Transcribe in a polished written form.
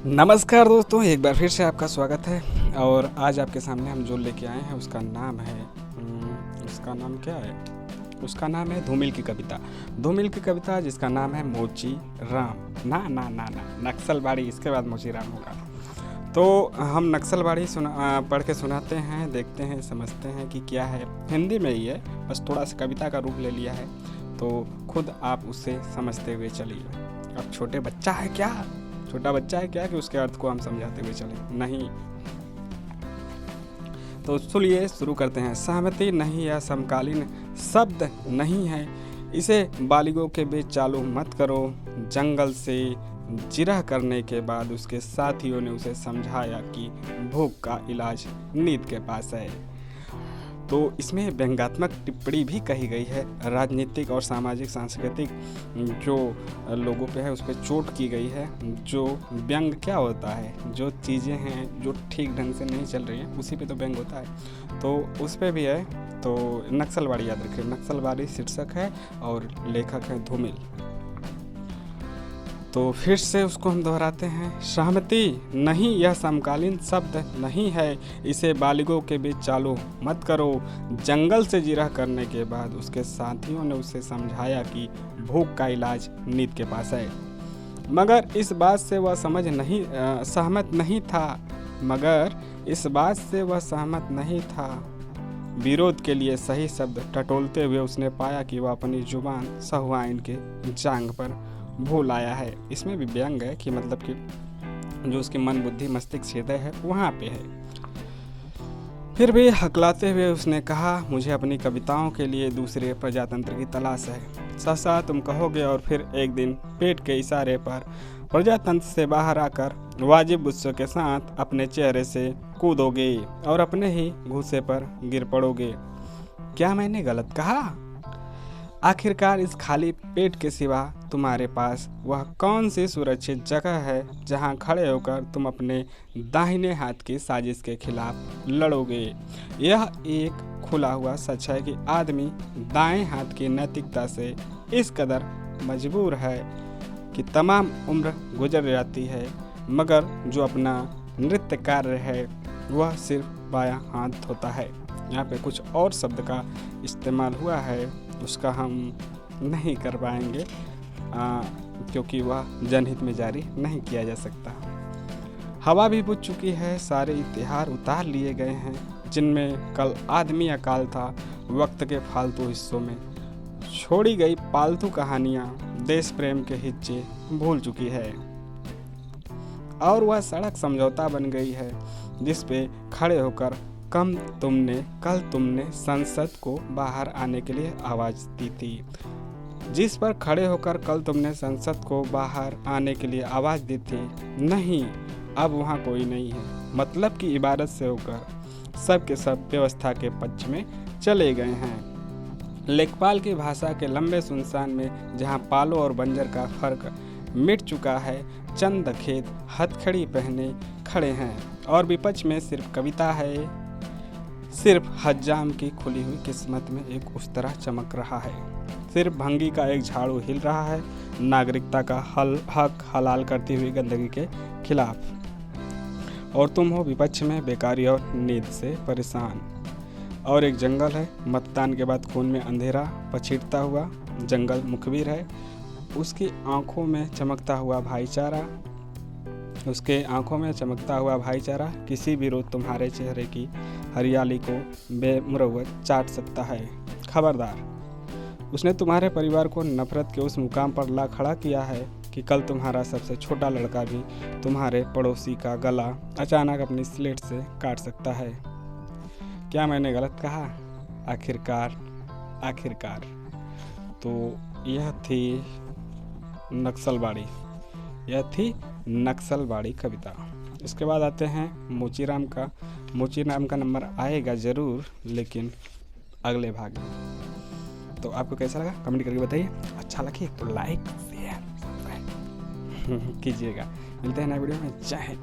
नमस्कार दोस्तों, एक बार फिर से आपका स्वागत है। और आज आपके सामने हम जो लेके आए हैं उसका नाम है उसका नाम क्या है? उसका नाम है धूमिल की कविता। धूमिल की कविता जिसका नाम है मोची राम। ना ना ना ना नक्सलबाड़ी, इसके बाद मोची राम होगा। तो हम नक्सलबाड़ी पढ़ के सुनाते हैं, देखते हैं, समझते हैं कि क्या है। हिंदी में ही है, बस थोड़ा सा कविता का रूप ले लिया है, तो खुद आप उसे समझते हुए चलिए। अब छोटा बच्चा है क्या कि उसके अर्थ को हम समझाते हुए चले? नहीं। तो सुनिए, शुरू करते हैं। सहमति नहीं या समकालीन शब्द नहीं है, इसे बालिगों के बीच चालू मत करो। जंगल से जिरह करने के बाद उसके साथियों ने उसे समझाया कि भूख का इलाज नींद के पास है। तो इसमें व्यंग्यात्मक टिप्पणी भी कही गई है। राजनीतिक और सामाजिक सांस्कृतिक जो लोगों पे है उस पर चोट की गई है। जो व्यंग क्या होता है, जो चीज़ें हैं जो ठीक ढंग से नहीं चल रही हैं उसी पे तो व्यंग होता है, तो उस पर भी है। तो नक्सलबाड़ी याद रखिए, नक्सलबाड़ी शीर्षक है और लेखक है धूमिल। तो फिर से उसको हम दोहराते हैं। सहमति नहीं यह समकालीन शब्द नहीं है, इसे बालिगों के बीच चालू मत करो। जंगल से जिरह करने के बाद उसके साथियों ने उसे समझाया कि भूख का इलाज नींद के पास है। मगर इस बात से वह सहमत नहीं था। विरोध के लिए सही शब्द टटोलते हुए उसने पाया कि वह अपनी जुबान सहुआइन के जांग पर भूल आया है। इसमें भी व्यंग है कि मतलब कि जो उसकी मन बुद्धि मस्तिष्क हृदय है वहाँ पे है। फिर भी हकलाते हुए उसने कहा, मुझे अपनी कविताओं के लिए दूसरे प्रजातंत्र की तलाश है। सहसा तुम कहोगे और फिर एक दिन पेट के इशारे पर प्रजातंत्र से बाहर आकर वाजिब गुस्से के साथ अपने चेहरे से कूदोगे और अपने ही घूसे पर गिर पड़ोगे। क्या मैंने गलत कहा? आखिरकार इस खाली पेट के सिवा तुम्हारे पास वह कौन सी सुरक्षित जगह है जहां खड़े होकर तुम अपने दाहिने हाथ की साजिश के खिलाफ लड़ोगे? यह एक खुला हुआ सच है कि आदमी दाएं हाथ की नैतिकता से इस कदर मजबूर है कि तमाम उम्र गुजर जाती है, मगर जो अपना नृत्य कार्य है वह सिर्फ बायां हाथ होता है। यहाँ पे कुछ और शब्द का इस्तेमाल हुआ है, उसका हम नहीं कर पाएंगे क्योंकि वह जनहित में जारी नहीं किया जा सकता। हवा भी बुझ चुकी है, सारे इतिहार उतार लिए गए हैं जिनमें कल आदमी अकाल था। वक्त के फालतू हिस्सों में छोड़ी गई पालतू कहानियाँ देश प्रेम के हिच्चे भूल चुकी है और वह सड़क समझौता बन गई है जिस पे खड़े होकर कल तुमने संसद को बाहर आने के लिए आवाज़ दी थी। जिस पर खड़े होकर कल तुमने संसद को बाहर आने के लिए आवाज़ दी थी, नहीं, अब वहाँ कोई नहीं है। मतलब की इबारत से होकर सब के सब व्यवस्था के पक्ष में चले गए हैं। लेखपाल की भाषा के लंबे सुनसान में जहाँ पालो और बंजर का फर्क मिट चुका है, चंद खेत हथकड़ी पहने खड़े हैं और विपक्ष में सिर्फ कविता है। सिर्फ हज्जाम की खुली हुई किस्मत में एक उस तरह चमक रहा है। सिर्फ भंगी का एक झाड़ू हिल रहा है नागरिकता का हक हलाल करती हुई गंदगी के खिलाफ। और तुम हो विपक्ष में बेकारी और नींद से परेशान। और एक जंगल है, मतदान के बाद खून में अंधेरा पछीटता हुआ जंगल मुखबिर है। उसकी आंखों में चमकता हुआ भाईचारा किसी भी रोज तुम्हारे चेहरे की हरियाली को बेमुरव्वत चाट सकता है। खबरदार, उसने तुम्हारे परिवार को नफरत के उस मुकाम पर ला खड़ा किया है कि कल तुम्हारा सबसे छोटा लड़का भी तुम्हारे पड़ोसी का गला अचानक अपनी स्लेट से काट सकता है। क्या मैंने गलत कहा? आखिरकार। तो यह थी नक्सलबाड़ी कविता। इसके बाद आते हैं मोची राम का नंबर आएगा ज़रूर, लेकिन अगले भाग में। तो आपको कैसा लगा कमेंट करके बताइए। अच्छा लगे तो लाइक शेयर सब्सक्राइब कीजिएगा। मिलते हैं नए वीडियो में। जय हिंद।